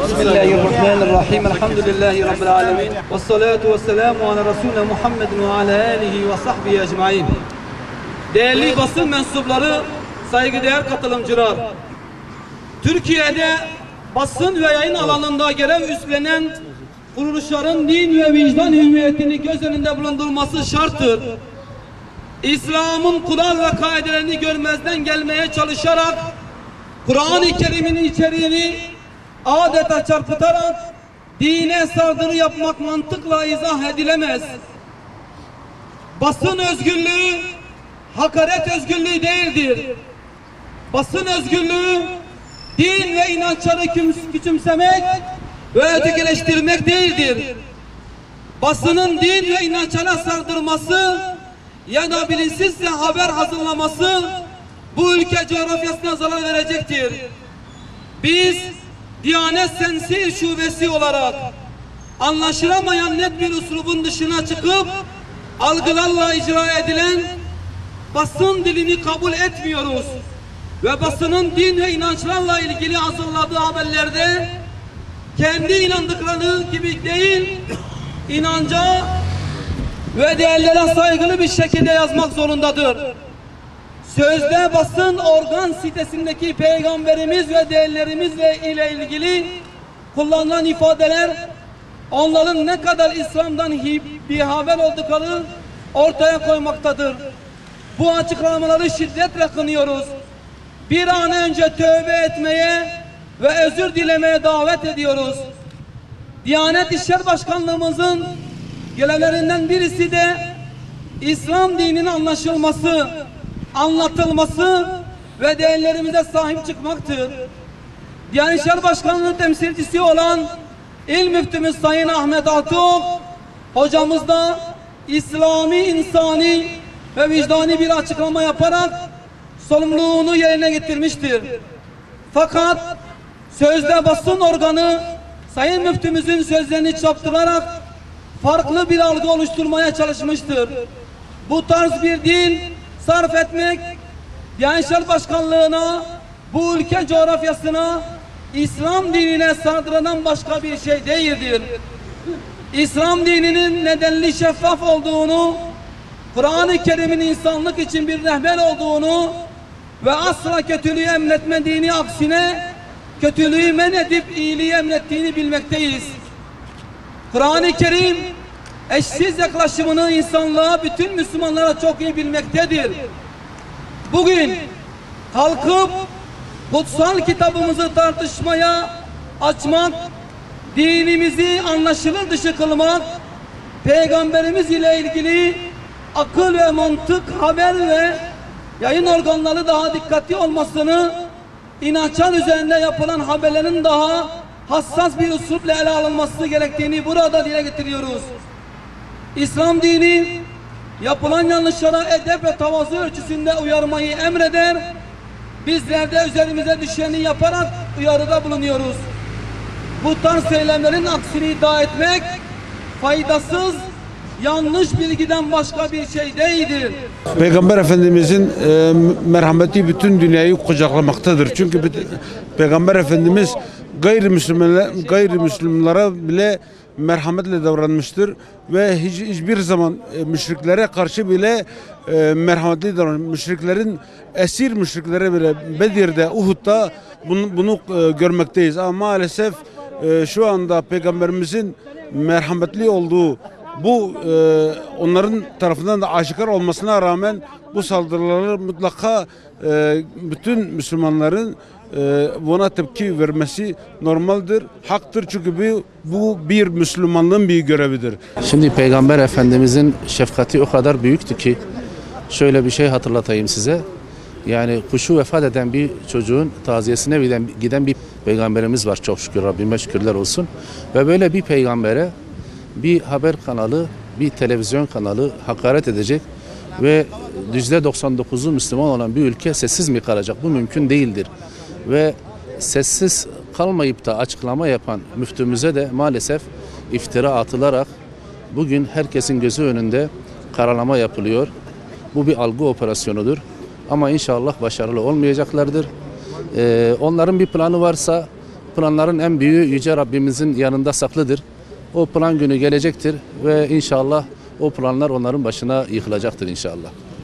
Bismillahirrahmanirrahim. Elhamdülillahi Rabbil alemin. Vessalatu vesselamu ala Resulüne Muhammedin ve ala alihi ve sahbihi ecmain. Değerli basın mensupları, saygıdeğer katılımcılar. Türkiye'de basın ve yayın alanında görev üstlenen kuruluşların din ve vicdan hürriyetini göz önünde bulundurması şarttır. İslam'ın kural ve kaidelerini görmezden gelmeye çalışarak Kur'an-ı Kerim'in içeriğini adeta çarpıtarak dine saldırı yapmak mantıkla izah edilemez. Basın özgürlüğü hakaret özgürlüğü değildir. Basın özgürlüğü din ve inançları küçümsemek ve ötekileştirmek değildir. Basının din ve inançlara saldırması ya da bilinçsizce haber hazırlaması bu ülke coğrafyasına zarar verecektir. Biz Diyanet Sensiye Şubesi olarak anlaşılamayan net bir üslubun dışına çıkıp algılarla icra edilen basın dilini kabul etmiyoruz. Ve basının din ve inançlarla ilgili hazırladığı haberlerde kendi inandıkları gibi değil, inanca ve değerlere saygılı bir şekilde yazmak zorundadır. Sözde basın organ sitesindeki peygamberimiz ve değerlerimizle ile ilgili kullanılan ifadeler onların ne kadar İslam'dan bir haber olduklarını ortaya koymaktadır. Bu açıklamaları şiddetle kınıyoruz. Bir an önce tövbe etmeye ve özür dilemeye davet ediyoruz. Diyanet İşleri Başkanlığımızın görevlerinden birisi de İslam dininin anlaşılması, anlatılması ve değerlerimize sahip çıkmaktır. Diyanet İşleri Başkanlığı temsilcisi olan İl Müftümüz Sayın Ahmet Altıok hocamız da İslami, insani ve vicdani bir açıklama yaparak sorumluluğunu yerine getirmiştir. Fakat sözde basın organı Sayın Müftümüzün sözlerini çarpıtırarak farklı bir algı oluşturmaya çalışmıştır. Bu tarz bir dil sarf etmek Diyanet İşleri Başkanlığı'na, bu ülke coğrafyasına, İslam dinine saldıran başka bir şey değildir. İslam dininin nedenli şeffaf olduğunu, Kur'an-ı Kerim'in insanlık için bir rehber olduğunu ve asla kötülüğü emretmediğini, aksine kötülüğü men edip iyiliği emrettiğini bilmekteyiz. Kur'an-ı Kerim eşsiz yaklaşımını insanlığa, bütün Müslümanlara çok iyi bilmektedir. Bugün kalkıp kutsal kitabımızı tartışmaya açmak, dinimizi anlaşılır dışı kılmak, peygamberimiz ile ilgili akıl ve mantık, haber ve yayın organları daha dikkatli olmasını, inançlar üzerinde yapılan haberlerin daha hassas bir üslupla ele alınması gerektiğini burada dile getiriyoruz. İslam dini yapılan yanlışlara edep ve tavazu ölçüsünde uyarmayı emreder. Bizler de üzerimize düşeni yaparak uyarıda bulunuyoruz. Bu tarz söylemlerin aksini iddia etmek faydasız, yanlış bilgiden başka bir şey değildir. Peygamber Efendimizin merhameti bütün dünyayı kucaklamaktadır. Çünkü Peygamber Efendimiz gayrimüslimlere bile merhametle davranmıştır ve hiçbir zaman müşriklere karşı bile merhametli davranmıştır. Müşriklerin, esir müşriklere bile Bedir'de, Uhud'da bunu görmekteyiz. Ama maalesef şu anda Peygamberimizin merhametli olduğu, bu onların tarafından da aşikar olmasına rağmen bu saldırıları mutlaka bütün Müslümanların buna tepki vermesi normaldir, haktır, çünkü bu bir Müslümanlığın bir görevidir. Şimdi Peygamber Efendimizin şefkati o kadar büyüktü ki şöyle bir şey hatırlatayım size. Yani kuşu vefat eden bir çocuğun taziyesine giden bir peygamberimiz var, çok şükür, Rabbime şükürler olsun. Ve böyle bir peygambere bir haber kanalı, bir televizyon kanalı hakaret edecek ve %99'u Müslüman olan bir ülke sessiz mi kalacak? Bu mümkün değildir. Ve sessiz kalmayıp da açıklama yapan müftümüze de maalesef iftira atılarak bugün herkesin gözü önünde karalama yapılıyor. Bu bir algı operasyonudur. Ama inşallah başarılı olmayacaklardır. Onların bir planı varsa planların en büyüğü Yüce Rabbimizin yanında saklıdır. O plan günü gelecektir ve inşallah o planlar onların başına yıkılacaktır inşallah.